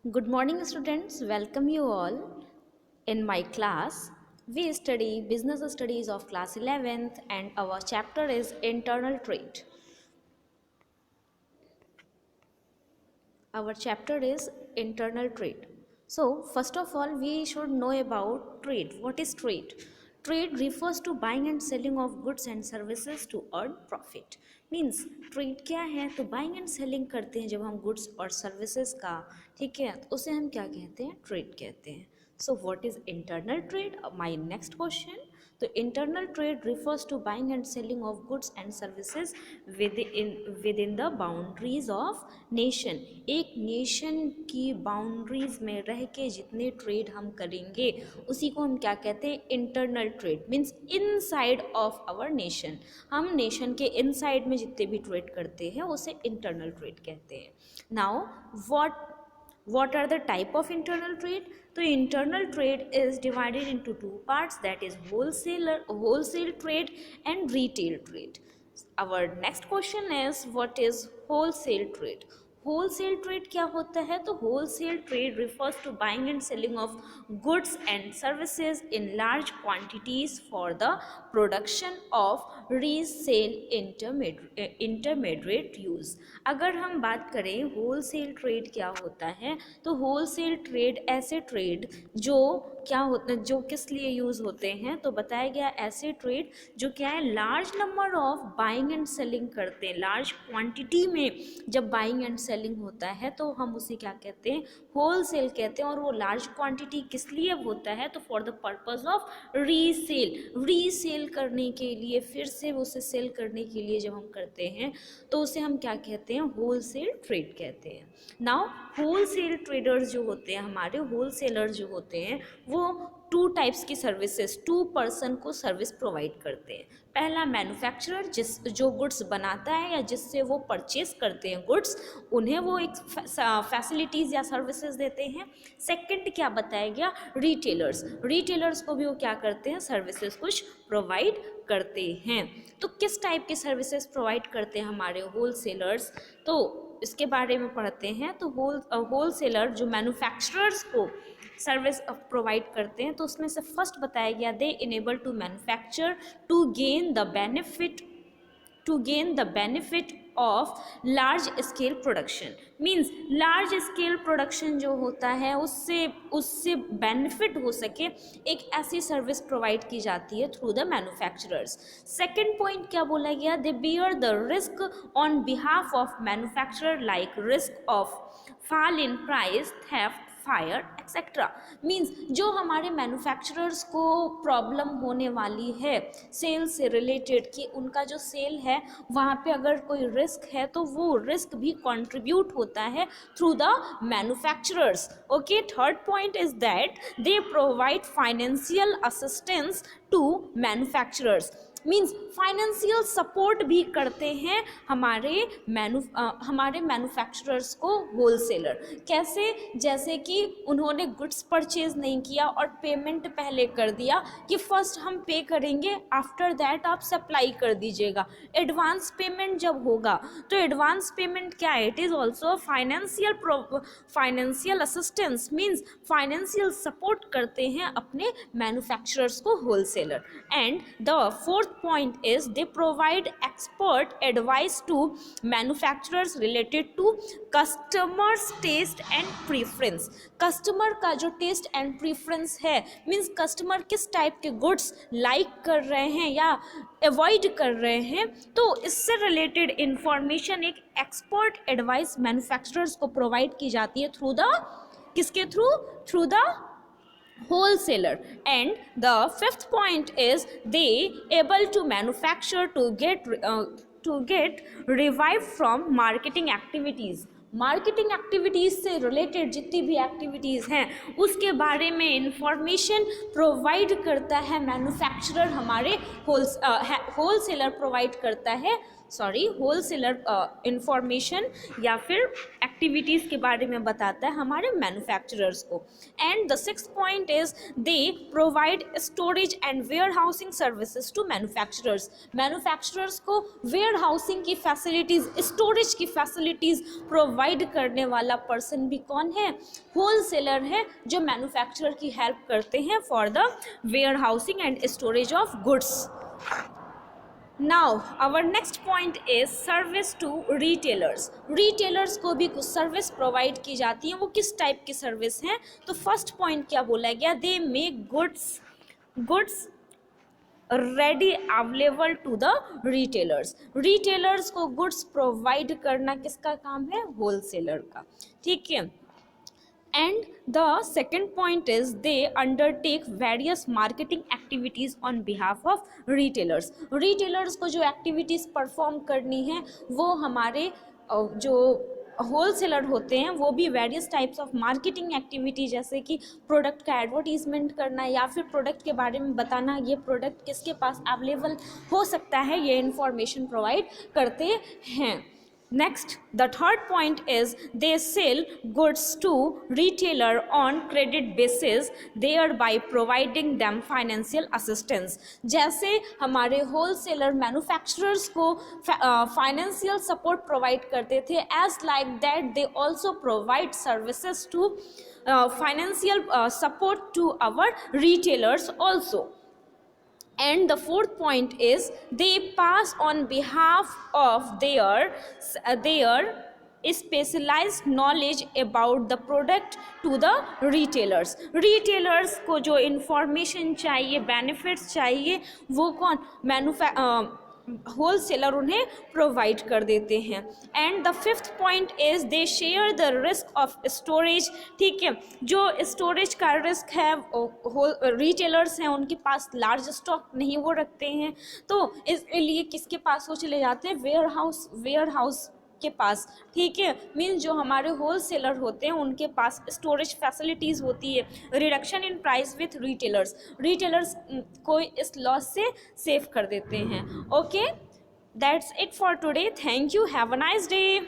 Good morning, students. Welcome you all in my class. We study business studies of class 11th, and our chapter is internal trade. Our chapter is internal trade. So, first of all, we should know about trade. What is trade? Trade refers to buying and selling of goods and services to earn profit. Means trade क्या है? तो buying and selling करते हैं जब हम goods और services का, ठीक है, तो उसे हम क्या कहते हैं? ट्रेड कहते हैं. So what is internal trade? My next question. तो internal trade refers to buying and selling of goods and services within the boundaries of nation. एक नेशन की बाउंड्रीज में रह के जितने ट्रेड हम करेंगे उसी को हम क्या कहते हैं? Internal trade. Means inside of our nation. हम नेशन के इनसाइड में जितने भी ट्रेड करते हैं उसे इंटरनल ट्रेड कहते हैं. Now what are the type of internal trade? So internal trade is divided into two parts, that is wholesale trade and retail trade. Our next question is, what is wholesale trade? Wholesale trade क्या होता है? तो wholesale trade refers to buying and selling of goods and services in large quantities for the production of resale intermediate use. अगर हम बात करें wholesale trade क्या होता है, तो होलसेल ट्रेड ऐसे ट्रेड जो क्या होते हैं, जो किस लिए यूज़ होते हैं, तो बताया गया ऐसे ट्रेड जो क्या है? Large number of buying and selling करते हैं. लार्ज क्वांटिटी में जब बाइंग एंड सेलिंग होता है तो हम उसे क्या कहते हैं? होलसेल कहते हैं. और वो लार्ज क्वांटिटी किस लिए होता है? तो for the purpose of resale करने के लिए, फिर से उसे सेल करने के लिए जब हम करते हैं तो उसे हम क्या कहते हैं? होलसेल ट्रेड कहते हैं. नाउ होलसेल ट्रेडर्स जो होते हैं, हमारे होलसेलर जो होते हैं, वो टू टाइप्स की सर्विसेज, टू पर्सन को सर्विस प्रोवाइड करते हैं. पहला मैन्युफैक्चरर, जो गुड्स बनाता है या जिससे वो परचेज करते हैं गुड्स, उन्हें वो एक फैसिलिटीज़ या सर्विसेज देते हैं. सेकंड क्या बताया गया? रिटेलर्स को भी वो क्या करते हैं? सर्विसेज कुछ प्रोवाइड करते हैं. तो किस टाइप के सर्विसेज प्रोवाइड करते हैं हमारे होलसेलर्स, तो इसके बारे में पढ़ते हैं. तो होलसेलर जो मैन्युफैक्चरर्स को सर्विस प्रोवाइड करते हैं, तो उसमें से फर्स्ट बताया गया, they enable to manufacture to gain the benefit of large scale production. Means large scale production जो होता है उससे बेनिफिट हो सके, एक ऐसी सर्विस प्रोवाइड की जाती है through the manufacturers. Second point क्या बोला गया? दे bear the risk on behalf of manufacturer, like risk of fall in price, theft, fire etcetera. Means जो हमारे मैन्युफैक्चरर्स को प्रॉब्लम होने वाली है सेल से रिलेटेड, कि उनका जो सेल है वहाँ पे अगर कोई रिस्क है तो वो रिस्क भी कंट्रीब्यूट होता है through the manufacturers. Okay. Third point is that they provide financial assistance to manufacturers. Means financial support भी करते हैं हमारे मैन्युफैक्चरर्स को होलसेलर. कैसे? जैसे कि उन्होंने गुड्स परचेज नहीं किया और पेमेंट पहले कर दिया कि फर्स्ट हम पे करेंगे, आफ्टर दैट आप सप्लाई कर दीजिएगा. एडवांस पेमेंट जब होगा तो एडवांस पेमेंट क्या है? It is also financial assistance. Means financial support करते हैं अपने मैन्युफैक्चरर्स को wholesaler. And the fourth point is they provide expert advice to manufacturers related to customers taste and preference. Customer का जो टेस्ट एंड प्रीफरेंस है, means customer किस type के goods like कर रहे हैं या अवॉइड कर रहे हैं, तो इससे रिलेटेड इंफॉर्मेशन एक एक्सपर्ट एडवाइस मैन्युफैक्चरर्स को प्रोवाइड की जाती है थ्रू द किसके through the wholesaler. And the fifth point is they able to manufacture to get revived from marketing activities. Marketing activities से रिलेटेड जितनी भी एक्टिविटीज़ हैं उसके बारे में इंफॉर्मेशन प्रोवाइड करता है मैन्युफैक्चरर, हमारे होलसेलर प्रोवाइड करता है होलसेलर इंफॉर्मेशन या फिर एक्टिविटीज़ के बारे में बताता है हमारे मैन्युफैक्चरर्स को। And the six point is they provide storage and warehousing services to manufacturers को वेयर हाउसिंग की फैसिलिटीज़, स्टोरेज की फैसिलिटीज़ प्रोवाइड करने वाला पर्सन भी कौन है? होलसेलर है, जो मैन्युफैक्चरर की हेल्प करते हैं for the warehousing and storage of goods. Now our next point is service to retailers. Retailers को भी कुछ सर्विस प्रोवाइड की जाती है। वो किस टाइप की सर्विस हैं? तो फर्स्ट पॉइंट क्या बोला गया? They make goods ready available to the retailers. Retailers को गुड्स प्रोवाइड करना किसका काम है? होलसेलर का। ठीक है। And the second point is they undertake various marketing activities on behalf of retailers. Retailers को जो activities perform करनी है वो हमारे जो होलसेलर होते हैं वो भी various types of marketing activity, जैसे कि प्रोडक्ट का एडवर्टीजमेंट करना या फिर प्रोडक्ट के बारे में बताना, ये प्रोडक्ट किसके पास अवेलेबल हो सकता है, ये इंफॉर्मेशन प्रोवाइड करते हैं। Next, the third point is they sell goods to retailer on credit basis, thereby providing them financial assistance. जैसे हमारे wholesaler manufacturers को financial support provide करते थे, as like that they also provide services to financial support to our retailers also. And the fourth point is they pass on behalf of their specialized knowledge about the product to the retailers. Retailers को जो information चाहिए, benefits चाहिए, वो कौन? Wholesaler उन्हें provide कर देते हैं। And the fifth point is they share the risk of storage. ठीक है, जो स्टोरेज का रिस्क है, रिटेलर्स हैं उनके पास लार्ज स्टॉक नहीं वो रखते हैं, तो इसलिए किसके पास वो चले जाते हैं? वेयर हाउस के पास। ठीक है, मीन्स जो हमारे होलसेलर होते हैं उनके पास स्टोरेज फैसिलिटीज़ होती है। Reduction in price with retailers को इस लॉस से सेव कर देते हैं। Okay, that's it for today. Thank you, have a nice day.